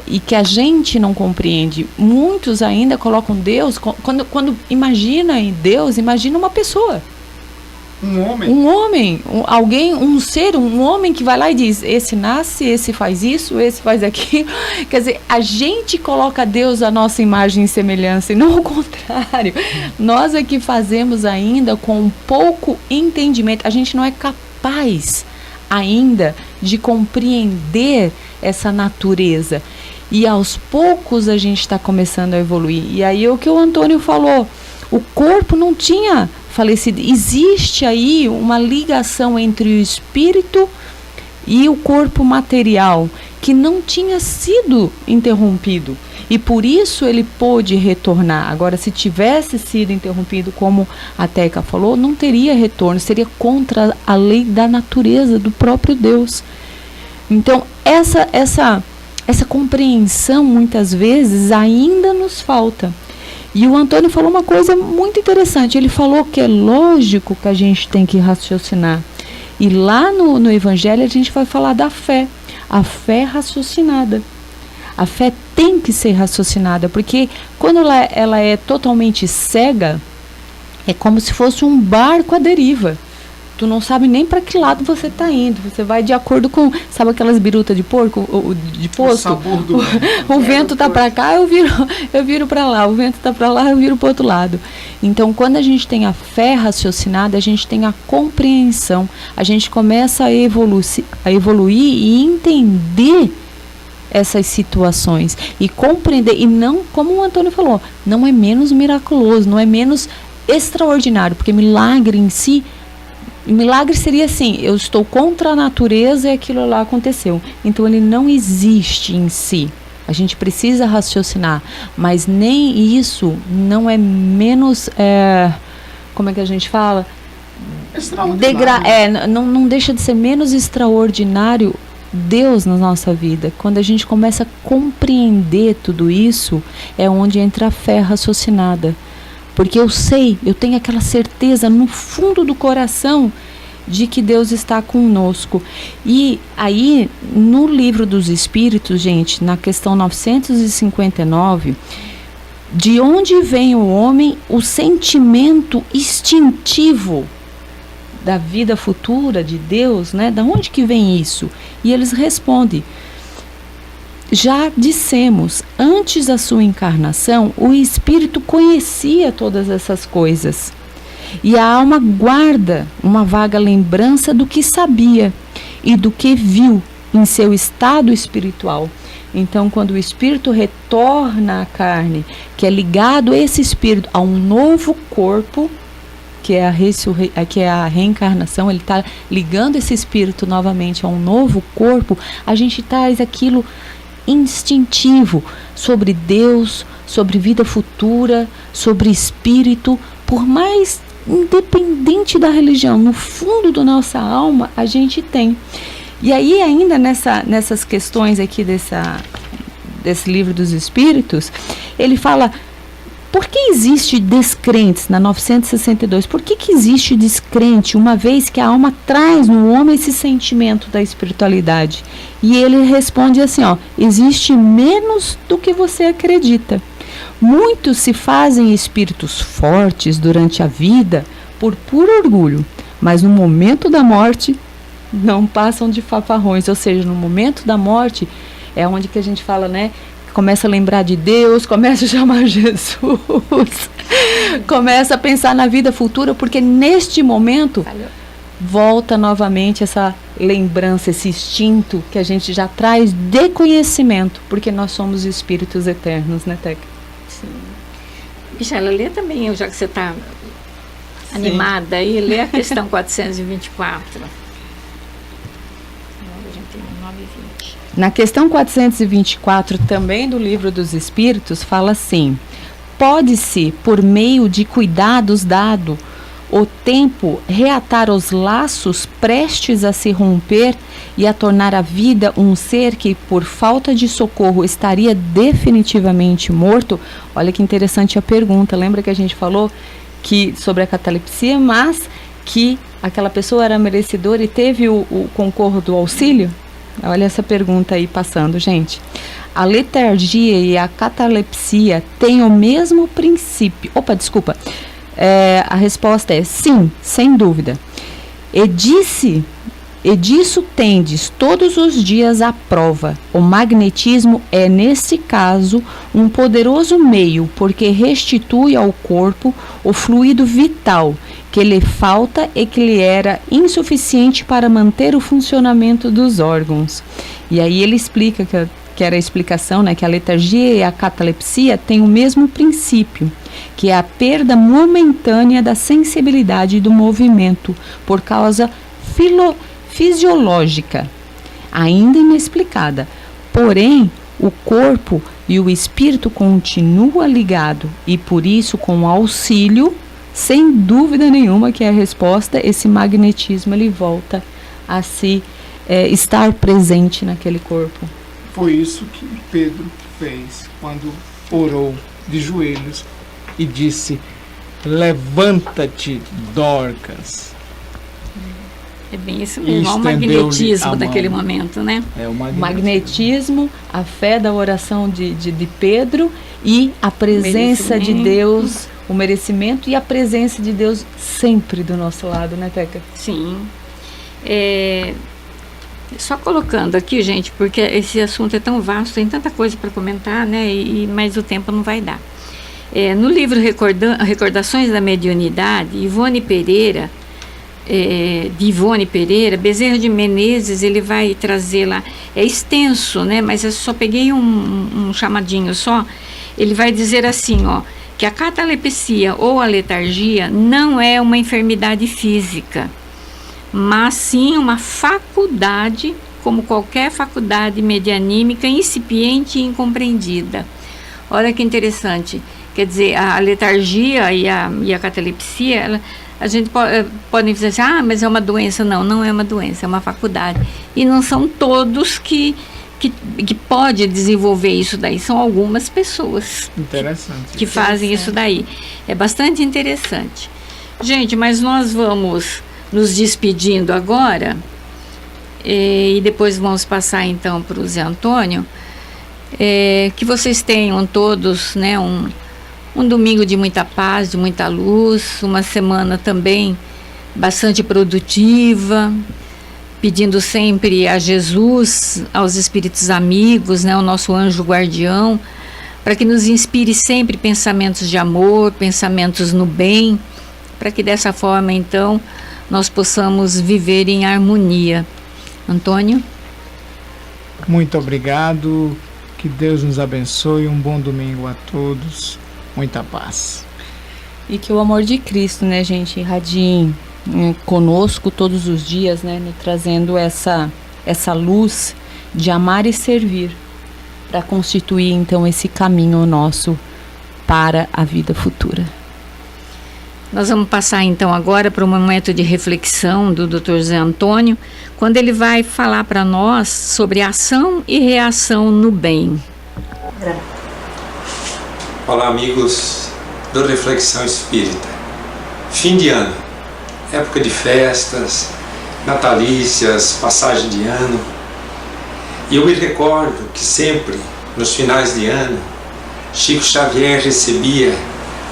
E que a gente não compreende. Muitos ainda colocam Deus, quando imagina em Deus, imagina uma pessoa. Um homem, alguém, um ser, um homem que vai lá e diz, esse nasce, esse faz isso, esse faz aquilo. Quer dizer, a gente coloca Deus à nossa imagem e semelhança, e não o contrário. Nós é que fazemos ainda com pouco entendimento. A gente não é capaz ainda de compreender essa natureza. E aos poucos a gente está começando a evoluir. E aí o que o Antônio falou, o corpo não tinha falecido. Existe aí uma ligação entre o espírito e o corpo material que não tinha sido interrompido. E por isso ele pôde retornar. Agora, se tivesse sido interrompido, como a Teca falou, não teria retorno. Seria contra a lei da natureza, do próprio Deus. Então, essa compreensão, muitas vezes, ainda nos falta. E o Antônio falou uma coisa muito interessante. Ele falou que é lógico que a gente tem que raciocinar. E lá no Evangelho a gente vai falar da fé. A fé raciocinada. A fé tem que ser raciocinada, porque quando ela é totalmente cega, é como se fosse um barco à deriva. Tu não sabe nem para que lado você está indo. Você vai de acordo com, sabe aquelas birutas de porco, de posto? O sabor do o vento está para cá, eu viro para lá. O vento está para lá, eu viro para o outro lado. Então, quando a gente tem a fé raciocinada, a gente tem a compreensão. A gente começa a evoluir e entender essas situações. E compreender, e não, como o Antônio falou, não é menos miraculoso, não é menos extraordinário, porque milagre em si, milagre seria assim, eu estou contra a natureza e aquilo lá aconteceu. Então ele não existe em si. A gente precisa raciocinar, mas nem isso não é menos, como é que a gente fala? Não deixa de ser menos extraordinário Deus na nossa vida. Quando a gente começa a compreender tudo isso, é onde entra a fé raciocinada. Porque eu tenho aquela certeza no fundo do coração de que Deus está conosco. E aí, no Livro dos Espíritos, gente, na questão 959, de onde vem o homem o sentimento instintivo da vida futura de Deus, né? Da onde que vem isso? E eles respondem: já dissemos, antes da sua encarnação, o espírito conhecia todas essas coisas. E a alma guarda uma vaga lembrança do que sabia e do que viu em seu estado espiritual. Então, quando o espírito retorna à carne, que é ligado a esse espírito, a um novo corpo, que é a reencarnação, ele está ligando esse espírito novamente a um novo corpo, a gente traz aquilo instintivo sobre Deus, sobre vida futura, sobre espírito, por mais independente da religião, no fundo da nossa alma a gente tem. E aí ainda nessas questões aqui desse livro dos Espíritos, ele fala, por que existe descrentes na 962? Por que existe descrente, uma vez que a alma traz no homem esse sentimento da espiritualidade? E ele responde assim, existe menos do que você acredita. Muitos se fazem espíritos fortes durante a vida por puro orgulho, mas no momento da morte não passam de fanfarrões, ou seja, no momento da morte é onde que a gente fala, né? Começa a lembrar de Deus, começa a chamar Jesus, começa a pensar na vida futura, porque neste momento volta novamente essa lembrança, esse instinto que a gente já traz de conhecimento, porque nós somos espíritos eternos, né, Teca? Sim. Michela, lê também, já que você está animada aí, lê a questão 424. Na questão 424, também do Livro dos Espíritos, fala assim: pode-se, por meio de cuidados dado, o tempo reatar os laços prestes a se romper e a tornar a vida um ser que, por falta de socorro, estaria definitivamente morto? Olha que interessante a pergunta. Lembra que a gente falou que sobre a catalepsia, mas que aquela pessoa era merecedora e teve o concorro do auxílio? Olha essa pergunta aí passando, gente. A letargia e a catalepsia têm o mesmo princípio. A resposta é sim, sem dúvida. E disso tendes todos os dias a prova. O magnetismo é, nesse caso, um poderoso meio, porque restitui ao corpo o fluido vital que lhe falta e que lhe era insuficiente para manter o funcionamento dos órgãos. E aí ele explica, que era a explicação, né, que a letargia e a catalepsia têm o mesmo princípio, que é a perda momentânea da sensibilidade do movimento por causa fisiológica, ainda inexplicada. Porém, o corpo e o espírito continuam ligados e por isso, com auxílio, sem dúvida nenhuma que é a resposta, esse magnetismo ele volta a se estar presente naquele corpo. Foi isso que Pedro fez quando orou de joelhos e disse: levanta-te, Dorcas. É bem isso mesmo, o magnetismo daquele momento, né? É o magnetismo, a fé da oração de Pedro e a presença de Deus, o merecimento e a presença de Deus sempre do nosso lado, né, Teca? Sim. Só colocando aqui, gente, porque esse assunto é tão vasto, tem tanta coisa para comentar, né? Mas o tempo não vai dar. No livro Recordações da Mediunidade, Ivone Pereira, Bezerra de Menezes, ele vai trazer lá, é extenso, né? Mas eu só peguei um chamadinho só. Ele vai dizer assim, que a catalepsia ou a letargia não é uma enfermidade física, mas sim uma faculdade, como qualquer faculdade medianímica incipiente e incompreendida. Olha que interessante. Quer dizer, a letargia e a catalepsia, a gente pode dizer assim, mas é uma doença. Não é uma doença, é uma faculdade. E não são todos que pode desenvolver isso daí, são algumas pessoas que fazem isso daí. É bastante interessante. Gente, mas nós vamos nos despedindo agora e depois vamos passar então para o Zé Antônio. Que vocês tenham todos, né, um domingo de muita paz, de muita luz, uma semana também bastante produtiva, pedindo sempre a Jesus, aos espíritos amigos, né, o nosso anjo guardião, para que nos inspire sempre pensamentos de amor, pensamentos no bem, para que dessa forma, então, nós possamos viver em harmonia. Antônio? Muito obrigado, que Deus nos abençoe, um bom domingo a todos, muita paz. E que o amor de Cristo, né, gente, irradie conosco todos os dias, né, trazendo essa luz de amar e servir, para constituir então esse caminho nosso para a vida futura. Nós vamos passar então agora para um momento de reflexão do Dr. José Antônio, quando ele vai falar para nós sobre ação e reação no bem. Olá, amigos do Reflexão Espírita. Fim de ano, época de festas, natalícias, passagem de ano. E eu me recordo que sempre, nos finais de ano, Chico Xavier recebia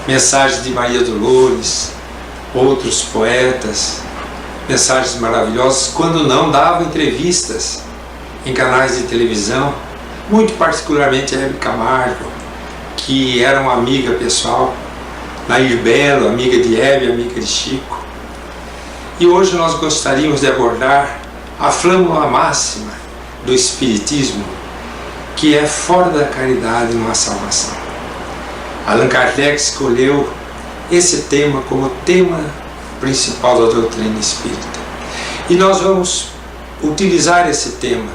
mensagens de Maria Dolores, outros poetas, mensagens maravilhosas, quando não dava entrevistas em canais de televisão, muito particularmente a Hebe Camargo, que era uma amiga pessoal, Nair Belo, amiga de Hebe, amiga de Chico. E hoje nós gostaríamos de abordar a flâmula máxima do Espiritismo, que é fora da caridade não há salvação. Allan Kardec escolheu esse tema como tema principal da doutrina espírita. E nós vamos utilizar esse tema,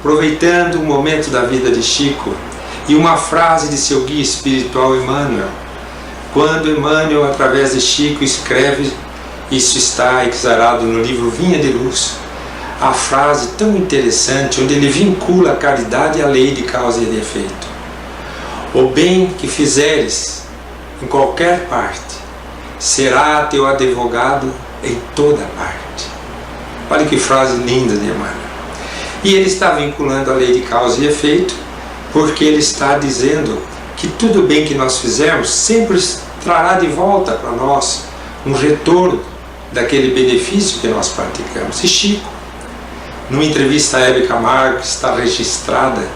aproveitando o momento da vida de Chico e uma frase de seu guia espiritual Emmanuel, quando Emmanuel, através de Chico, escreve, isso está exarado no livro Vinha de Luz, a frase tão interessante, onde ele vincula a caridade à lei de causa e de efeito. O bem que fizeres em qualquer parte será teu advogado em toda parte. Olha que frase linda de Emmanuel. E ele está vinculando a lei de causa e efeito, porque ele está dizendo que tudo bem que nós fizermos sempre trará de volta para nós um retorno daquele benefício que nós praticamos. E Chico, numa entrevista a Hebe Camargo, que está registrada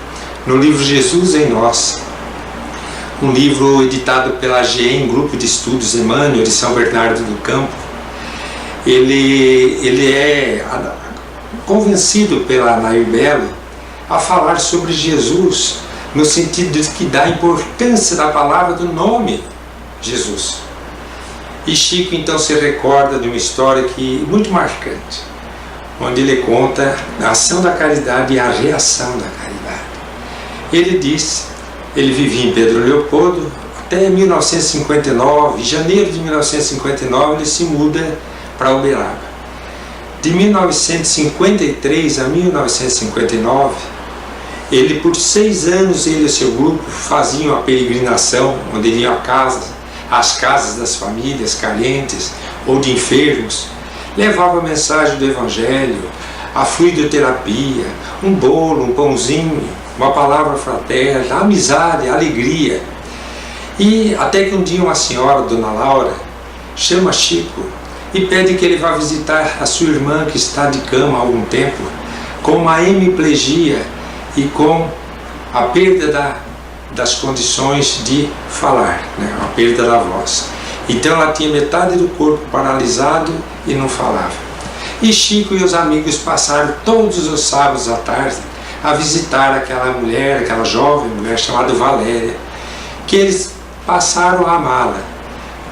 no livro Jesus em Nós, um livro editado pela GEM, Grupo de Estudos Emmanuel, de São Bernardo do Campo, ele é convencido pela Nair Belo a falar sobre Jesus, no sentido de que dá a importância da palavra do nome Jesus. E Chico então se recorda de uma história muito marcante, onde ele conta a ação da caridade e a reação da caridade. Ele diz, ele vivia em Pedro Leopoldo até 1959, em janeiro de 1959 ele se muda para Uberaba. De 1953 a 1959, ele por 6 anos, ele e seu grupo faziam a peregrinação, onde iam às casas das famílias carentes ou de enfermos, levava a mensagem do Evangelho, a fluidoterapia, um bolo, um pãozinho, uma palavra fraterna, a amizade, a alegria. E até que um dia uma senhora, Dona Laura, chama Chico e pede que ele vá visitar a sua irmã que está de cama há algum tempo, com uma hemiplegia e com a perda das condições de falar, a perda da voz. Então ela tinha metade do corpo paralisado e não falava. E Chico e os amigos passaram todos os sábados à tarde a visitar aquela mulher, aquela jovem mulher chamada Valéria, que eles passaram a amá-la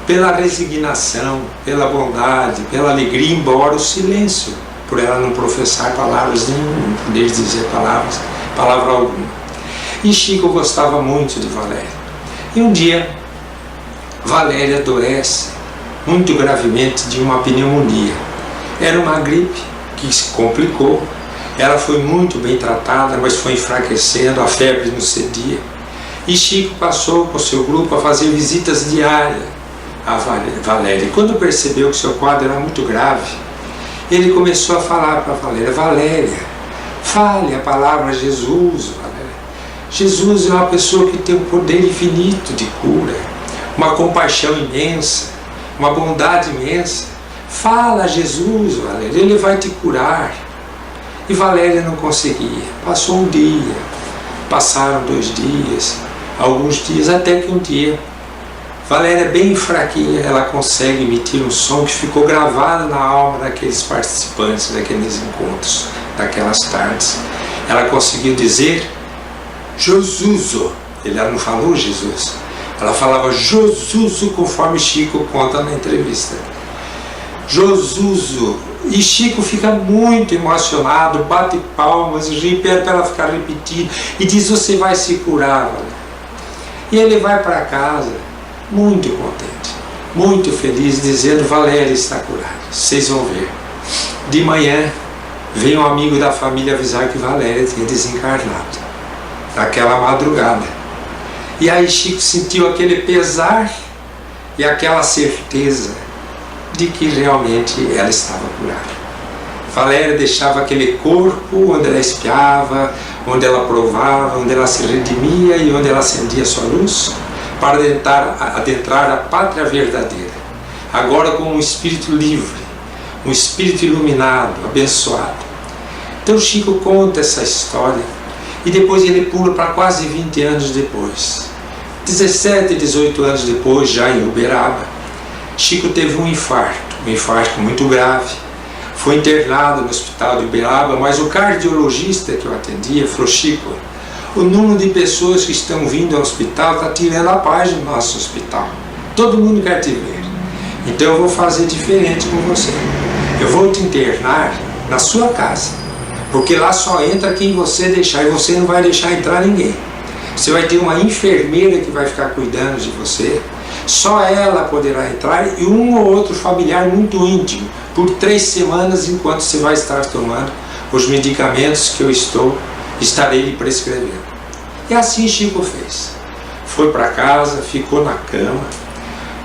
pela resignação, pela bondade, pela alegria, embora o silêncio, por ela não professar palavras nenhuma, não poder dizer palavra alguma. E Chico gostava muito de Valéria. E um dia, Valéria adoece muito gravemente de uma pneumonia. Era uma gripe que se complicou. Ela foi muito bem tratada, mas foi enfraquecendo, a febre não cedia. E Chico passou com o seu grupo a fazer visitas diárias a Valéria. E quando percebeu que seu quadro era muito grave, ele começou a falar para Valéria: Valéria, fale a palavra Jesus, Valéria. Jesus é uma pessoa que tem um poder infinito de cura, uma compaixão imensa, uma bondade imensa. Fala a Jesus, Valéria, ele vai te curar. E Valéria não conseguia. Passou um dia, passaram 2 dias, alguns dias, até que um dia, Valéria, bem fraquinha, ela consegue emitir um som que ficou gravado na alma daqueles participantes daqueles encontros, daquelas tardes. Ela conseguiu dizer Jesus. Ela não falou Jesus, ela falava Jesus, conforme Chico conta na entrevista. Jesus. E Chico fica muito emocionado, bate palmas, pede para ela ficar repetindo e diz: você vai se curar, Valéria. E ele vai para casa muito contente. muito feliz, dizendo: Valéria está curada. Vocês vão ver. De manhã, veio um amigo da família avisar que Valéria tinha desencarnado, naquela madrugada. E aí Chico sentiu aquele pesar e aquela certeza de que realmente ela estava curada. Valéria deixava aquele corpo onde ela espiava, onde ela provava, onde ela se redimia e onde ela acendia sua luz, para adentrar a pátria verdadeira, agora como um espírito livre, um espírito iluminado, abençoado. Então Chico conta essa história e depois ele pula para quase 20 anos depois. 17, 18 anos depois, já em Uberaba, Chico teve um infarto muito grave. Foi internado no hospital de Uberaba, mas o cardiologista que eu atendia falou: Chico, o número de pessoas que estão vindo ao hospital está tirando a paz do nosso hospital. Todo mundo quer te ver. Então eu vou fazer diferente com você. Eu vou te internar na sua casa, porque lá só entra quem você deixar e você não vai deixar entrar ninguém. Você vai ter uma enfermeira que vai ficar cuidando de você. Só ela poderá entrar e um ou outro familiar muito íntimo, por 3 semanas, enquanto você vai estar tomando os medicamentos que eu estarei lhe prescrevendo. E assim Chico fez. Foi para casa, ficou na cama,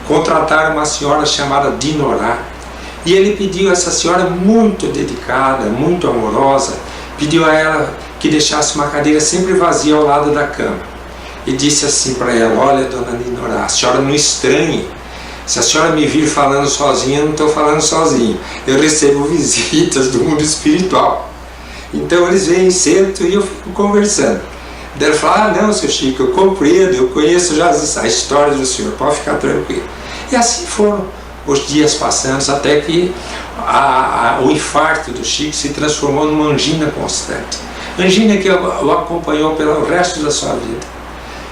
contrataram uma senhora chamada Dinorá, e ele pediu a essa senhora, muito dedicada, muito amorosa, pediu a ela que deixasse uma cadeira sempre vazia ao lado da cama. E disse assim para ela: olha, dona Dinorá, a senhora não estranhe. Se a senhora me vir falando sozinha, eu não estou falando sozinho. Eu recebo visitas do mundo espiritual. Então eles vêm, sentam e eu fico conversando. Daí ela fala: ah, não, seu Chico, eu compreendo, eu conheço já a história do senhor, pode ficar tranquilo. E assim foram os dias passando, até que o infarto do Chico se transformou numa angina constante. Angina que o acompanhou pelo resto da sua vida.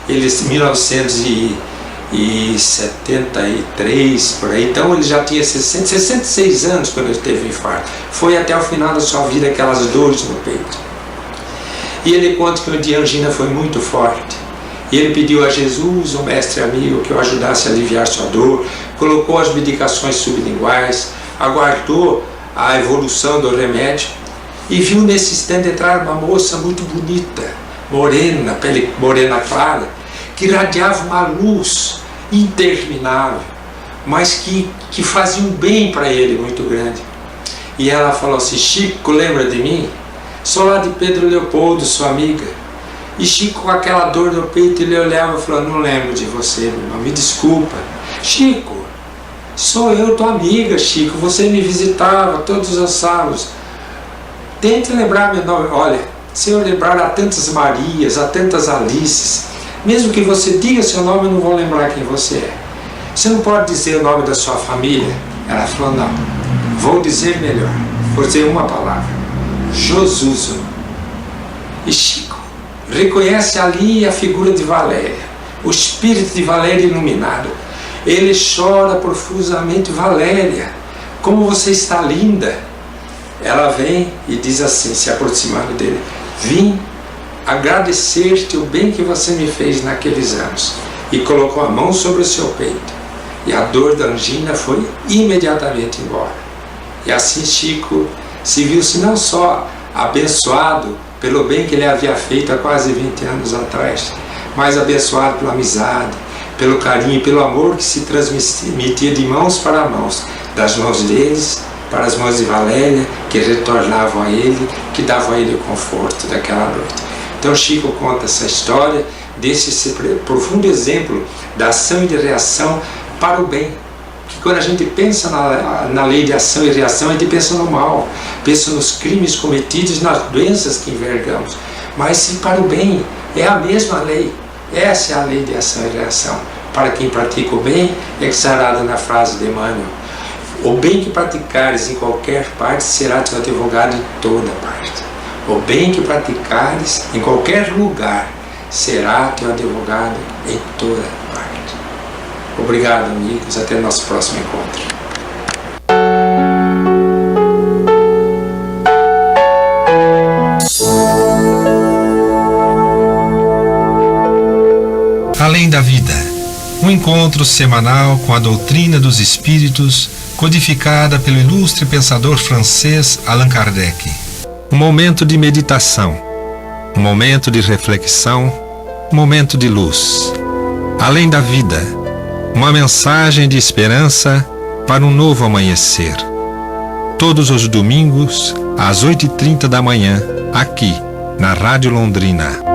Ele, em 1973, por aí, então ele já tinha 66 anos quando ele teve o infarto. Foi até o final da sua vida aquelas dores no peito. E ele conta que o dia a angina foi muito forte. E ele pediu a Jesus, o mestre amigo, que o ajudasse a aliviar sua dor, colocou as medicações sublinguais, aguardou a evolução do remédio e viu nesse instante entrar uma moça muito bonita, morena, pele morena clara, que irradiava uma luz interminável, mas que fazia um bem para ele muito grande. E ela falou assim: Chico, lembra de mim? Sou lá de Pedro Leopoldo, sua amiga. E Chico, com aquela dor no peito, ele olhava e falou: não lembro de você, meu irmão, me desculpa. Chico, sou eu, tua amiga, Chico, você me visitava todos os sábados. Tente lembrar meu nome. Olha, se eu lembrar, há tantas Marias, há tantas Alices, mesmo que você diga seu nome, eu não vou lembrar quem você é. Você não pode dizer o nome da sua família? Ela falou: não, vou dizer melhor, vou dizer uma palavra: Josuso. E Chico reconhece ali a figura de Valéria, o espírito de Valéria iluminado. Ele chora profusamente: Valéria, como você está linda. Ela vem e diz assim, se aproximando dele: vim agradecer-te o bem que você me fez naqueles anos. E colocou a mão sobre o seu peito, e a dor da angina foi imediatamente embora. E assim Chico se viu-se não só abençoado pelo bem que ele havia feito há quase 20 anos atrás, mas abençoado pela amizade, pelo carinho e pelo amor que se transmitia de mãos para mãos, das mãos deles para as mãos de Valéria, que retornavam a ele, que davam a ele o conforto daquela noite. Então Chico conta essa história, desse profundo exemplo da ação e de reação para o bem. Que quando a gente pensa na lei de ação e reação, a gente pensa no mal, pensa nos crimes cometidos, nas doenças que envergamos. Mas se para o bem, é a mesma lei. Essa é a lei de ação e reação. Para quem pratica o bem, exarada na frase de Emmanuel: o bem que praticares em qualquer parte será teu advogado em toda parte. O bem que praticares em qualquer lugar será teu advogado em toda parte. Obrigado, amigos. Até o nosso próximo encontro. Além da vida, Um encontro semanal com a doutrina dos espíritos, codificada pelo ilustre pensador francês Allan Kardec. Um momento de meditação, um momento de reflexão, um momento de luz. Além da vida, uma mensagem de esperança para um novo amanhecer. Todos os domingos, às 8h30 da manhã, aqui na Rádio Londrina.